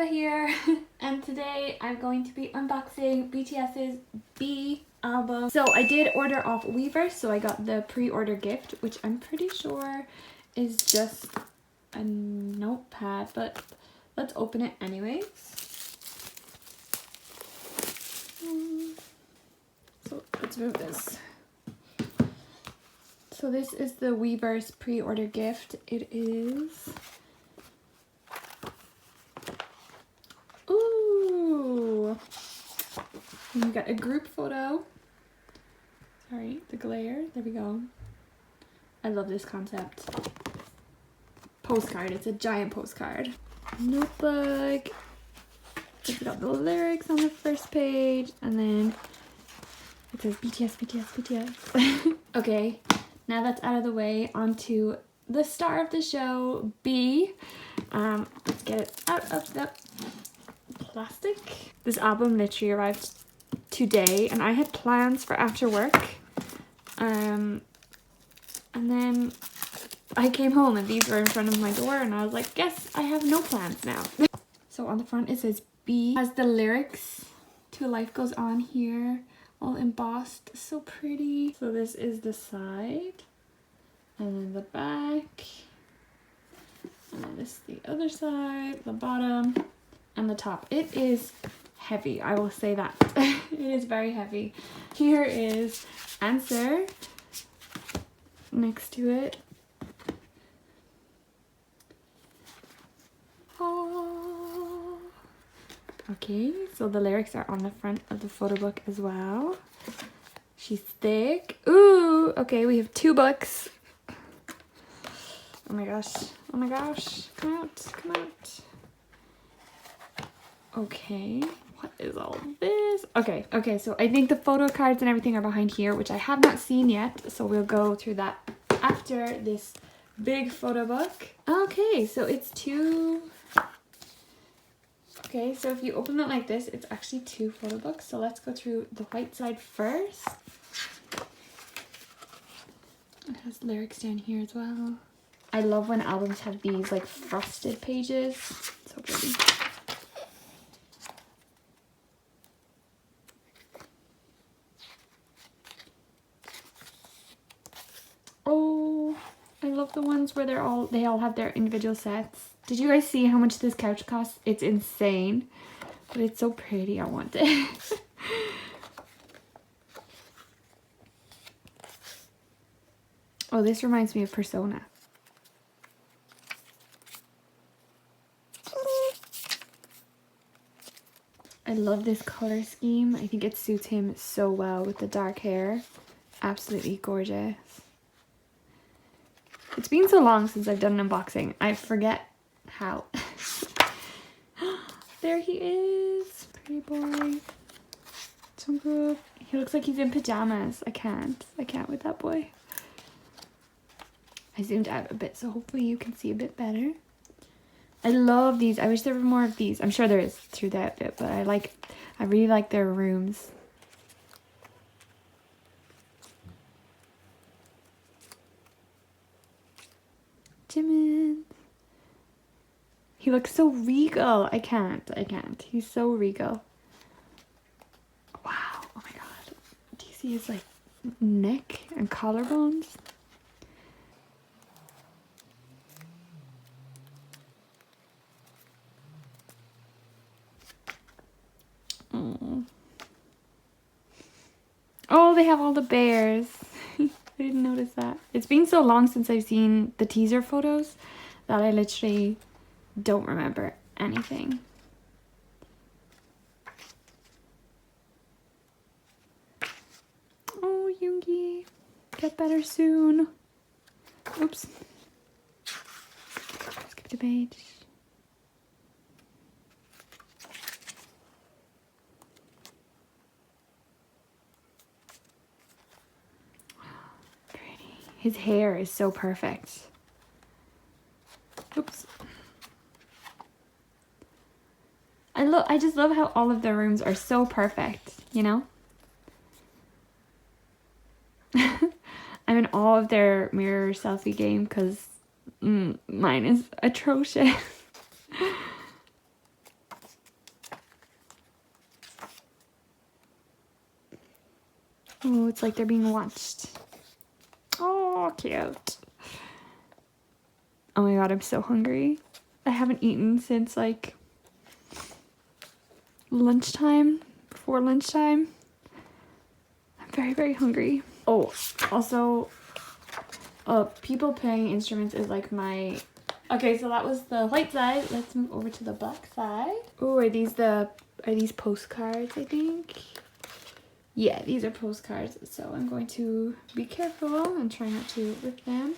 Eva here and today I'm going to be unboxing BTS's Be album. So I did order off Weverse, so I got the pre-order gift, which I'm pretty sure is just a notepad, but let's open it anyways. So let's move this. So this is the Weverse pre-order gift. It is... Ooh! And you got a group photo. Sorry, the glare. There we go. I love this concept. Postcard. It's a giant postcard. Notebook. It's got the lyrics on the first page, and then it says BTS, BTS, BTS. Okay, now that's out of the way, onto the star of the show, B. Let's get it out of the plastic. This album literally arrived today, and I had plans for after work. And then I came home and these were in front of my door, and I was like, guess I have no plans now. So on the front it says B, has the lyrics to Life Goes On here, all embossed, so pretty. So this is the side, and then the back, and then this is the other side, the bottom, and the top. It is heavy, I will say that. It is very heavy. Here is Answer next to it. Oh. Okay, so the lyrics are on the front of the photo book as well. She's thick. Ooh, okay, we have 2 books. Oh my gosh, oh my gosh, come out, come out. Okay, what is all this? Okay, so I think the photo cards and everything are behind here, which I have not seen yet, so we'll go through that after this big photo book. Okay, so it's 2... Okay, so if you open it like this, it's actually 2 photo books. So let's go through the white side first. It has lyrics down here as well. I love when albums have these like frosted pages. So pretty. Oh, I love the ones where they all have their individual sets. Did you guys see how much this couch costs? It's insane, but it's so pretty. I want it. Oh, this reminds me of Persona. I love this color scheme. I think it suits him so well with the dark hair. Absolutely gorgeous. It's been so long since I've done an unboxing. I forget how. There he is. Pretty boy. So good. He looks like he's in pajamas. I can't with that boy. I zoomed out a bit, so hopefully you can see a bit better. I love these. I wish there were more of these. I'm sure there is through that bit, but I really like their rooms. Jimin. He looks so regal. I can't. He's so regal. Wow. Oh my god. Do you see his like neck and collarbones? Oh, they have all the bears. I didn't notice that. It's been so long since I've seen the teaser photos that I literally don't remember anything. Oh, Yoongi. Get better soon. Oops. Skip the page. His hair is so perfect. Oops. I just love how all of their rooms are so perfect, you know? I'm in awe of their mirror selfie game because mine is atrocious. Oh, it's like they're being watched. Oh, cute. Oh my god, I'm so hungry. I haven't eaten since like lunchtime, before lunchtime. I'm very, very hungry. Oh, also, people playing instruments is like my... Okay, so that was the white side. Let's move over to the black side. Oh, are these postcards, I think? Yeah, these are postcards, so I'm going to be careful and try not to rip them.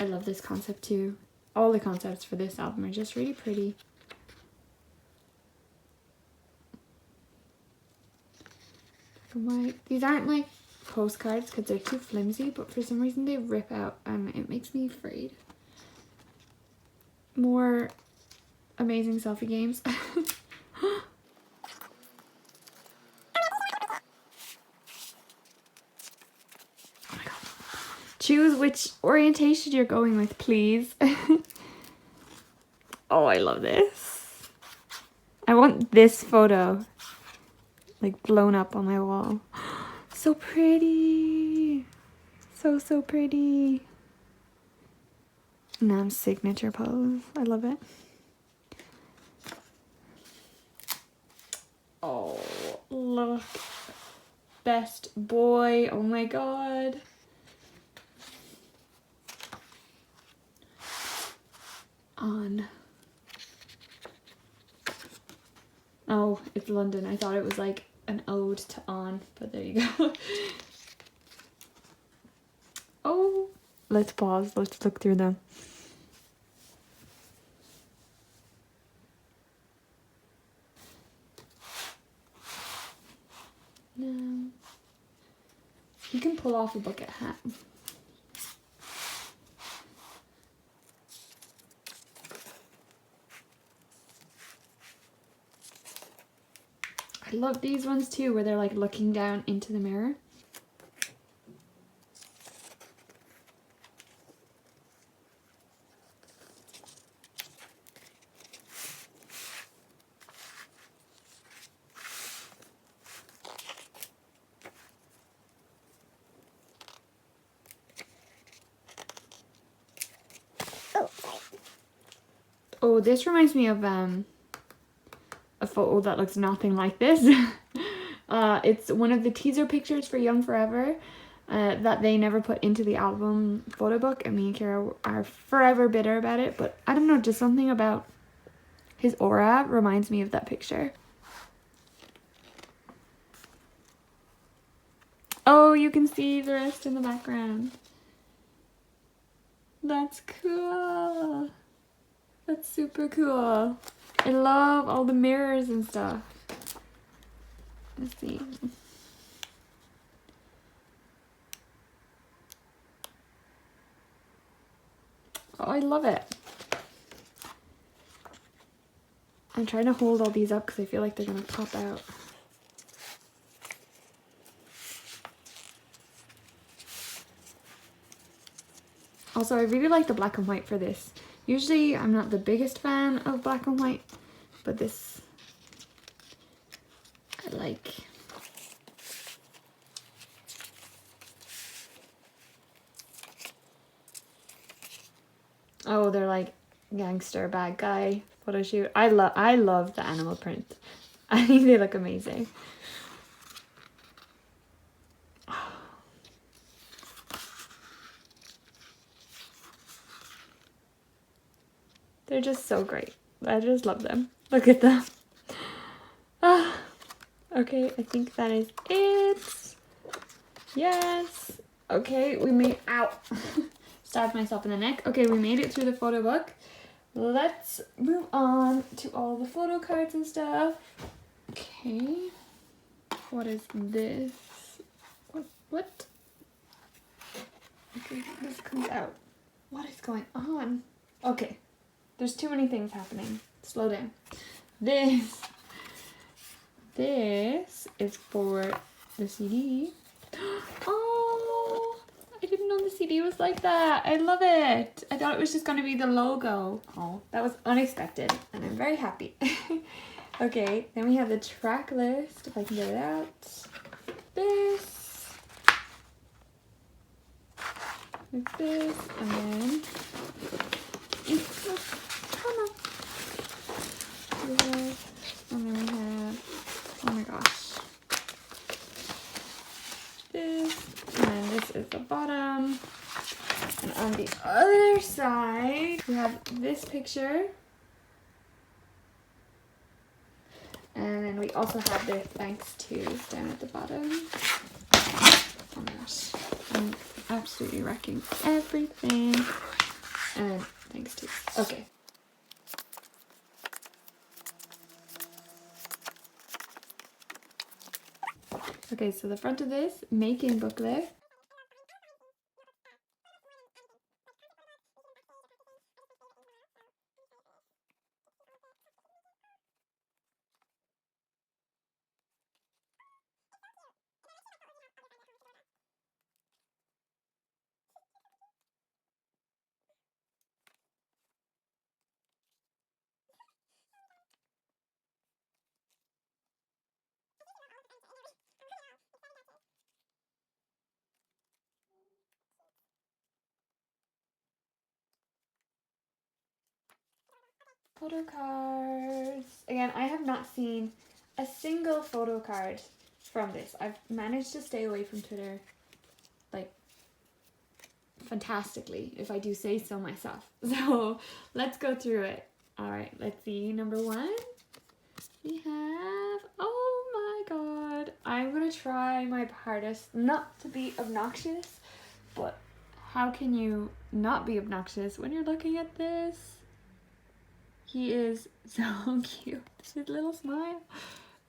I love this concept too. All the concepts for this album are just really pretty. White. These aren't like postcards because they're too flimsy, but for some reason they rip out and it makes me afraid. More amazing selfie games. Choose which orientation you're going with, please. Oh, I love this. I want this photo like blown up on my wall. So pretty. So, so pretty. Nam's signature pose. I love it. Oh, look. Best boy. Oh my god. On. Oh, it's London. I thought it was like an ode to On, but there you go. Oh, let's pause. Let's look through them. No. You can pull off a bucket hat. I love these ones too, where they're like looking down into the mirror. Oh, this reminds me of a photo that looks nothing like this. It's one of the teaser pictures for Young Forever that they never put into the album Photobook, and me and Kira are forever bitter about it, but I don't know, just something about his aura reminds me of that picture. Oh, you can see the rest in the background. That's cool. That's super cool. I love all the mirrors and stuff. Let's see. Oh, I love it. I'm trying to hold all these up because I feel like they're gonna pop out. Also, I really like the black and white for this. Usually I'm not the biggest fan of black and white, but this I like. Oh, they're like gangster bad guy photo shoot. I love the animal print. I think they look amazing. They're just so great. I just love them. Look at them. Ah, okay, I think that is it. Yes. Okay, we made out. Stabbed myself in the neck. Okay, we made it through the photo book. Let's move on to all the photo cards and stuff. Okay. What is this? What? Okay, this comes out. What is going on? Okay. There's too many things happening. Slow down. This is for the CD. Oh, I didn't know the CD was like that. I love it. I thought it was just going to be the logo. Oh, that was unexpected, and I'm very happy. Okay, then we have the track list, if I can get it out. this, like this, and then come on. And then we have, oh my gosh, this, and then this is the bottom. And on the other side, we have this picture. And then we also have the thanks to's down at the bottom. Oh my gosh, I'm absolutely wrecking everything. And then thanks to's. Okay. Okay, so the front of this making booklet. Photocards. Again, I have not seen a single photo card from this. I've managed to stay away from Twitter, like, fantastically, if I do say so myself. So let's go through it. All right, let's see. Number one, we have, oh my god, I'm gonna try my hardest not to be obnoxious, but how can you not be obnoxious when you're looking at this? He is so cute. His little smile.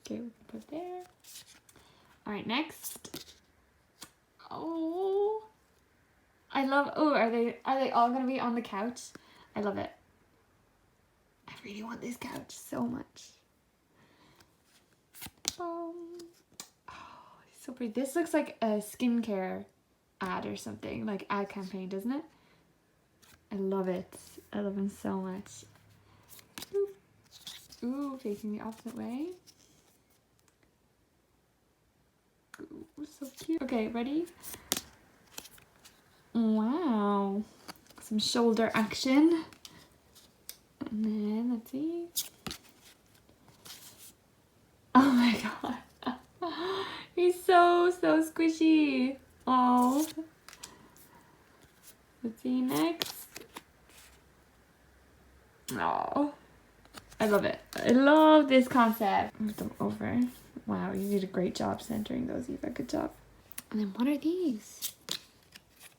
Okay, we can put there. All right, next. Oh, I love. Oh, are they all gonna be on the couch? I love it. I really want this couch so much. Oh, so pretty. This looks like a skincare ad or something, like ad campaign, doesn't it? I love it. I love him so much. Ooh, facing the opposite way. Ooh, so cute. Okay, ready? Wow. Some shoulder action. And then, let's see. Oh my god. He's so squishy. Oh. Let's see next. Oh. I love it. I love this concept. Move them over. Wow, you did a great job centering those, Eva. Good job. And then what are these?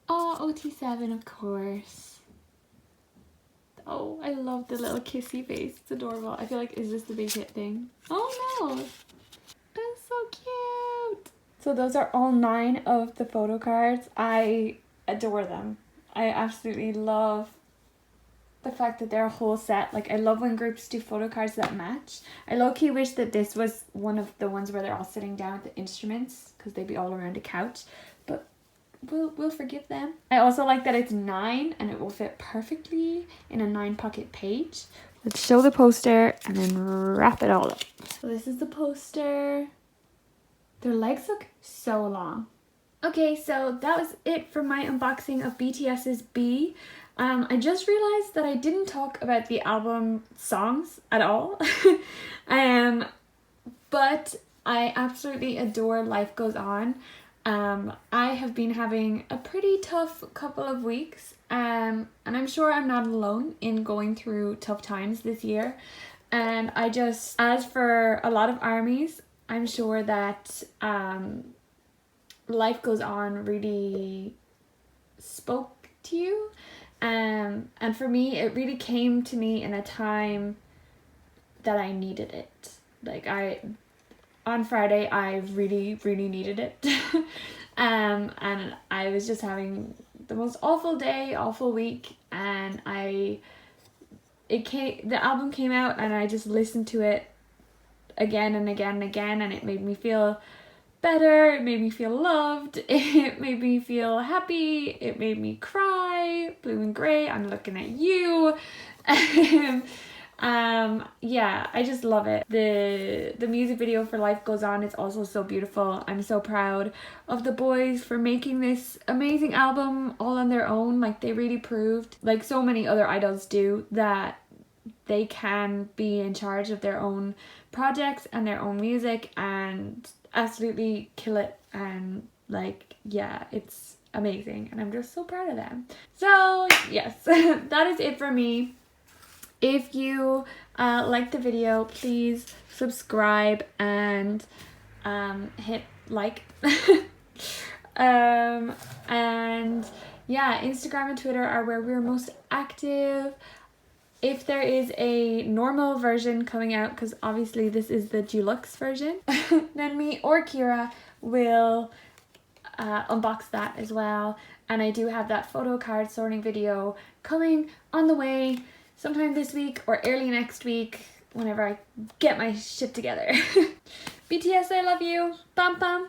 Oh, OT7, of course. Oh, I love the little kissy face. It's adorable. I feel like, is this the big hit thing? Oh no! That's so cute! So those are all 9 of the photo cards. I adore them. I absolutely love the fact that they're a whole set. Like, I love when groups do photo cards that match. I low-key wish that this was one of the ones where they're all sitting down with the instruments, because they'd be all around a couch, but we'll forgive them. I also like that it's 9 and it will fit perfectly in a 9-pocket page. Let's show the poster and then wrap it all up. So this is the poster. Their legs look so long. Okay, so that was it for my unboxing of BTS's Be. I just realized that I didn't talk about the album songs at all. But I absolutely adore Life Goes On. I have been having a pretty tough couple of weeks, and I'm sure I'm not alone in going through tough times this year. And as for a lot of armies, I'm sure that Life Goes On really spoke to you. And for me, it really came to me in a time that I needed it. Like, on Friday, I really, really needed it. And I was just having the most awful day, awful week, and the album came out, and I just listened to it again and again and again, and it made me feel better, it made me feel loved, it made me feel happy, it made me cry, blue and grey, I'm looking at you. Yeah, I just love it. The music video for Life Goes On is also so beautiful. I'm so proud of the boys for making this amazing album all on their own. Like, they really proved, like so many other idols do, that they can be in charge of their own projects and their own music and absolutely kill it. And like, yeah, it's amazing and I'm just so proud of them. So yes, that is it for me. If you liked the video, please subscribe and hit like. And yeah, Instagram and Twitter are where we're most active. If there is a normal version coming out, because obviously this is the deluxe version, then me or Kira will unbox that as well. And I do have that photo card sorting video coming on the way sometime this week or early next week, whenever I get my shit together. BTS, I love you. Bam bam.